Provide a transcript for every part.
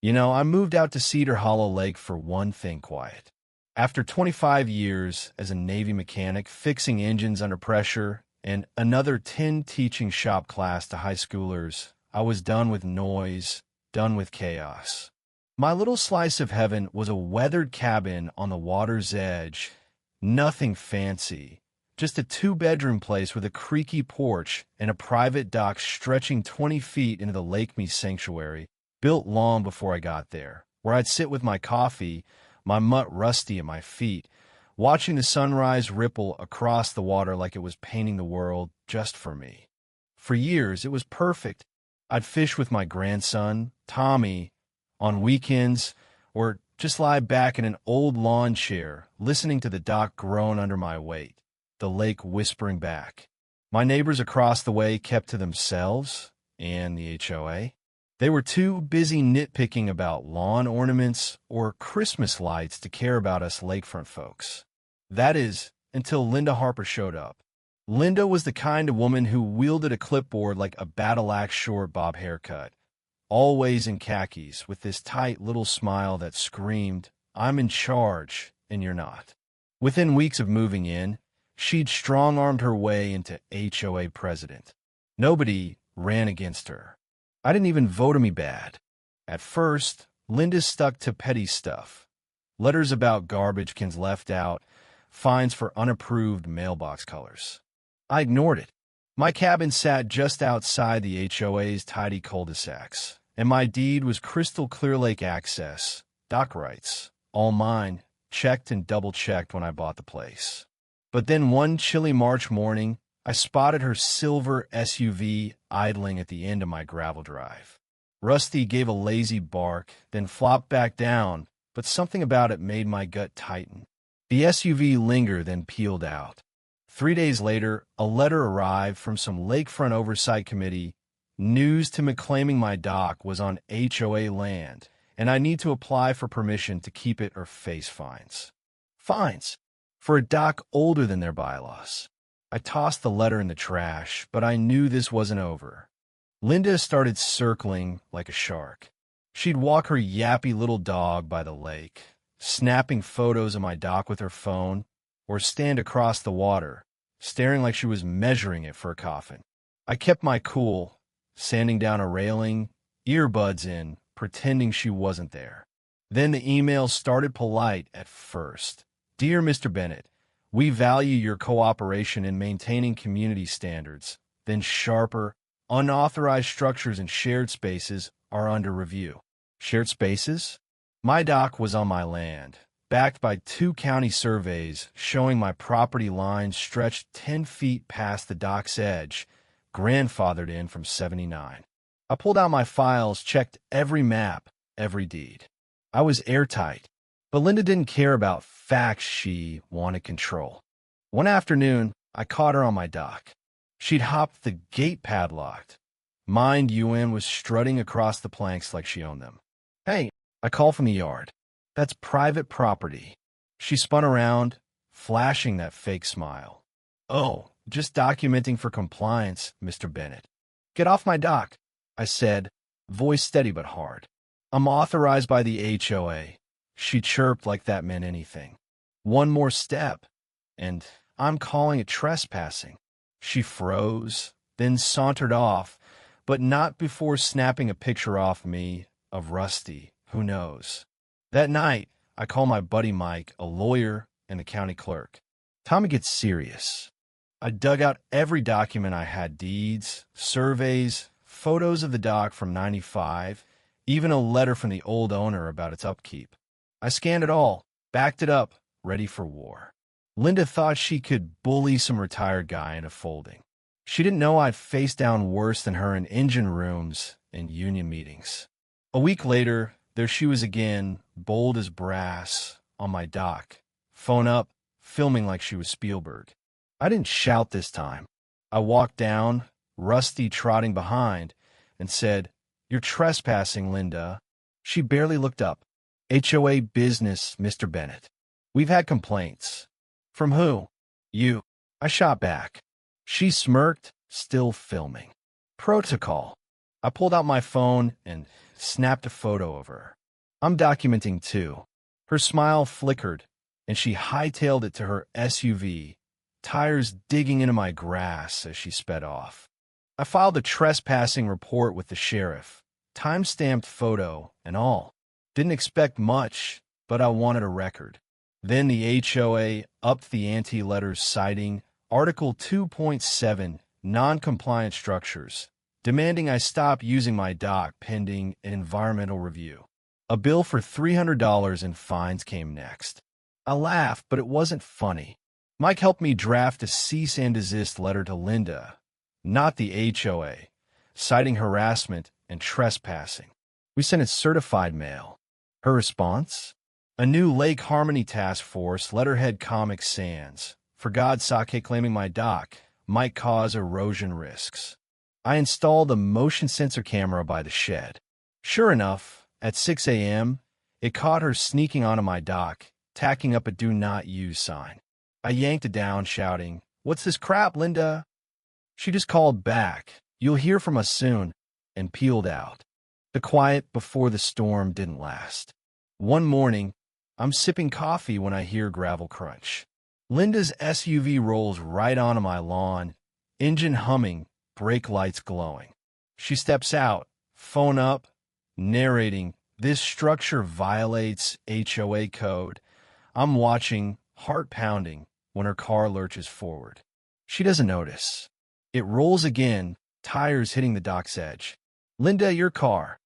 I moved out to Cedar Hollow Lake for one thing: quiet. After 25 years as a Navy mechanic fixing engines under pressure and another 10 teaching shop class to high schoolers, I was done with noise, done with chaos. My little slice of heaven was a weathered cabin on the water's edge. Nothing fancy, just a two-bedroom place with a creaky porch and a private dock stretching 20 feet into the Lake Me sanctuary, built long before I got there, where I'd sit with my coffee, my mutt rusty at my feet, watching the sunrise ripple across the water like it was painting the world just for me. For years, it was perfect. I'd fish with my grandson, Tommy, on weekends, or just lie back in an old lawn chair, listening to the dock groan under my weight, the lake whispering back. My neighbors across the way kept to themselves, and the HOA. They were too busy nitpicking about lawn ornaments or Christmas lights to care about us lakefront folks. That is, until Linda Harper showed up. Linda was the kind of woman who wielded a clipboard like a battle-axe short bob haircut, always in khakis, with this tight little smile that screamed, "I'm in charge, and you're not." Within weeks of moving in, she'd strong-armed her way into HOA president. Nobody ran against her. I didn't even vote me bad. At first, Linda stuck to petty stuff. Letters about garbage cans left out, fines for unapproved mailbox colors. I ignored it. My cabin sat just outside the HOA's tidy cul-de-sacs, and my deed was crystal clear lake access, dock rights, all mine, checked and double-checked when I bought the place. But then one chilly March morning, I spotted her silver SUV idling at the end of my gravel drive. Rusty gave a lazy bark, then flopped back down, but something about it made my gut tighten. The SUV lingered, then peeled out. 3 days later, a letter arrived from some lakefront oversight committee. News to me claiming my dock was on HOA land, and I need to apply for permission to keep it or face fines. Fines? For a dock older than their bylaws. I tossed the letter in the trash, but I knew this wasn't over. Linda started circling like a shark. She'd walk her yappy little dog by the lake, snapping photos of my dock with her phone, or stand across the water, staring like she was measuring it for a coffin. I kept my cool, sanding down a railing, earbuds in, pretending she wasn't there. Then the email started polite at first. "Dear Mr. Bennett, we value your cooperation in maintaining community standards." Then sharper, "Unauthorized structures and shared spaces are under review." Shared spaces? My dock was on my land, backed by 2 county surveys showing my property line stretched 10 feet past the dock's edge, grandfathered in from '79. I pulled out my files, checked every map, every deed. I was airtight, but Linda didn't care about facts. She wanted control. One afternoon, I caught her on my dock. She'd hopped the gate padlocked. Mind UN was strutting across the planks like she owned them. "Hey," I called from the yard. "That's private property." She spun around, flashing that fake smile. "Oh, just documenting for compliance, Mr. Bennett." "Get off my dock," I said, voice steady but hard. "I'm authorized by the HOA." She chirped like that meant anything. "One more step, and I'm calling it trespassing." She froze, then sauntered off, but not before snapping a picture off me of Rusty, who knows. That night, I called my buddy Mike, a lawyer and the county clerk. "Tommy gets serious." I dug out every document I had: deeds, surveys, photos of the dock from '95, even a letter from the old owner about its upkeep. I scanned it all, backed it up, ready for war. Linda thought she could bully some retired guy into folding. She didn't know I'd face down worse than her in engine rooms and union meetings. A week later, there she was again, bold as brass, on my dock, phone up, filming like she was Spielberg. I didn't shout this time. I walked down, Rusty trotting behind, and said, "You're trespassing, Linda." She barely looked up. "HOA business, Mr. Bennett. We've had complaints." "From who?" "You." I shot back. She smirked, still filming. "Protocol." I pulled out my phone and snapped a photo of her. I'm documenting too. Her smile flickered, and she hightailed it to her SUV, tires digging into my grass as she sped off. I filed a trespassing report with the sheriff, time-stamped photo and all. Didn't expect much, but I wanted a record. Then the HOA upped the ante letters citing Article 2.7, non-compliant structures, demanding I stop using my dock pending an environmental review. A bill for $300 in fines came next. I laughed, but it wasn't funny. Mike helped me draft a cease and desist letter to Linda, not the HOA, citing harassment and trespassing. We sent it certified mail. Her response? A new Lake Harmony task force letterhead Comic Sans. For God's sake, claiming my dock might cause erosion risks. I installed a motion sensor camera by the shed. Sure enough, at 6 a.m., it caught her sneaking onto my dock, tacking up a do not use sign. I yanked it down, shouting, "What's this crap, Linda?" She just called back, "You'll hear from us soon," and peeled out. The quiet before the storm didn't last. One morning, I'm sipping coffee when I hear gravel crunch. Linda's SUV rolls right onto my lawn, engine humming, brake lights glowing. She steps out, phone up, narrating, "This structure violates HOA code." I'm watching, heart pounding, when her car lurches forward. She doesn't notice. It rolls again, tires hitting the dock's edge. "Linda, your car."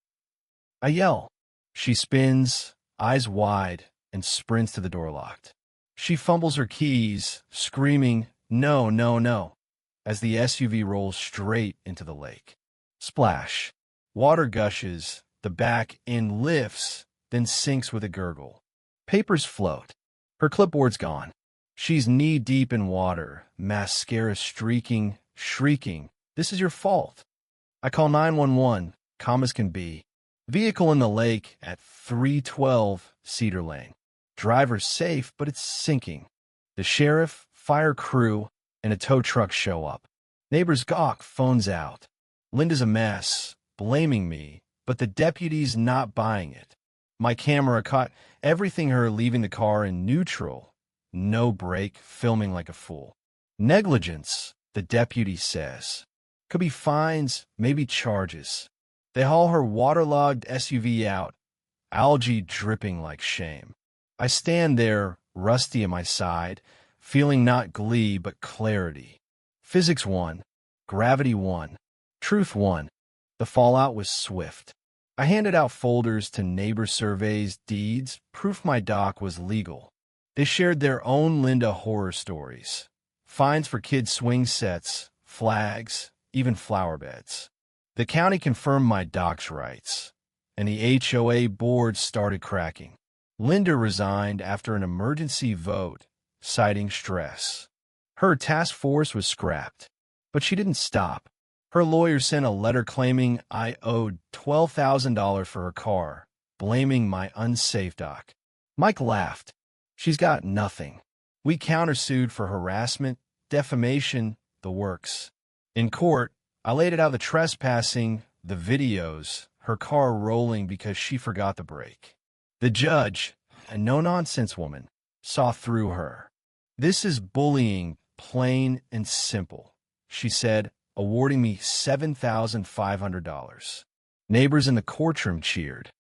I yell. She spins, eyes wide, and sprints to the door locked. She fumbles her keys, screaming, "No, no, no," as the SUV rolls straight into the lake. Splash. Water gushes, the back end lifts, then sinks with a gurgle. Papers float. Her clipboard's gone. She's knee-deep in water, mascara streaking, shrieking, "This is your fault." I call 911, calm as can be. Vehicle in the lake at 312 Cedar Lane. Driver's safe, but it's sinking. The sheriff, fire crew, and a tow truck show up. Neighbors gawk, phones out. Linda's a mess, blaming me, but the deputy's not buying it. My camera caught everything, her leaving the car in neutral. No brake, filming like a fool. Negligence, the deputy says. Could be fines, maybe charges. They haul her waterlogged SUV out, algae dripping like shame. I stand there, Rusty at my side, feeling not glee but clarity. Physics won. Gravity won. Truth won. The fallout was swift. I handed out folders to neighbor surveys, deeds, proof my dock was legal. They shared their own Linda horror stories. Fines for kids' swing sets, flags, even flower beds. The county confirmed my dock's rights, and the HOA board started cracking. Linda resigned after an emergency vote, citing stress. Her task force was scrapped, but she didn't stop. Her lawyer sent a letter claiming I owed $12,000 for her car, blaming my unsafe dock. Mike laughed. She's got nothing. We countersued for harassment, defamation, the works. In court, I laid it out the trespassing, the videos, her car rolling because she forgot the brake. The judge, a no-nonsense woman, saw through her. "This is bullying, plain and simple," she said, awarding me $7,500. Neighbors in the courtroom cheered.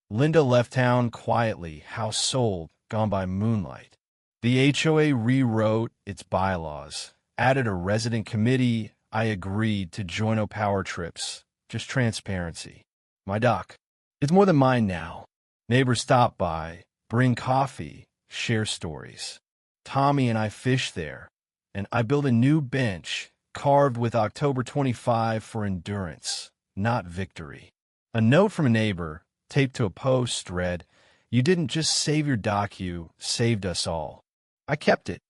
Linda left town quietly, house sold, gone by moonlight. The HOA rewrote its bylaws, added a resident committee. I agreed to join no power trips, just transparency. My dock. It's more than mine now. Neighbors stop by, bring coffee, share stories. Tommy and I fish there, and I build a new bench, carved with October 25 for endurance, not victory. A note from a neighbor, taped to a post, read, "You didn't just save your dock, you saved us all." I kept it.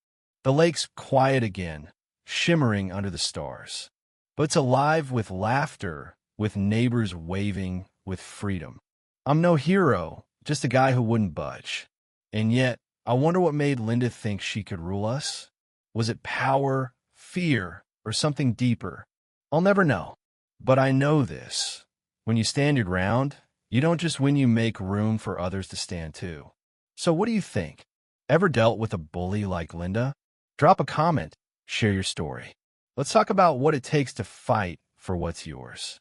The lake's quiet again, shimmering under the stars. But it's alive with laughter, with neighbors waving, with freedom. I'm no hero, just a guy who wouldn't budge. And yet, I wonder what made Linda think she could rule us? Was it power, fear, or something deeper? I'll never know. But I know this. When you stand your ground, You don't just win, you make room for others to stand too. So what do you think? Ever dealt with a bully like Linda? Drop a comment, share your story. Let's talk about what it takes to fight for what's yours.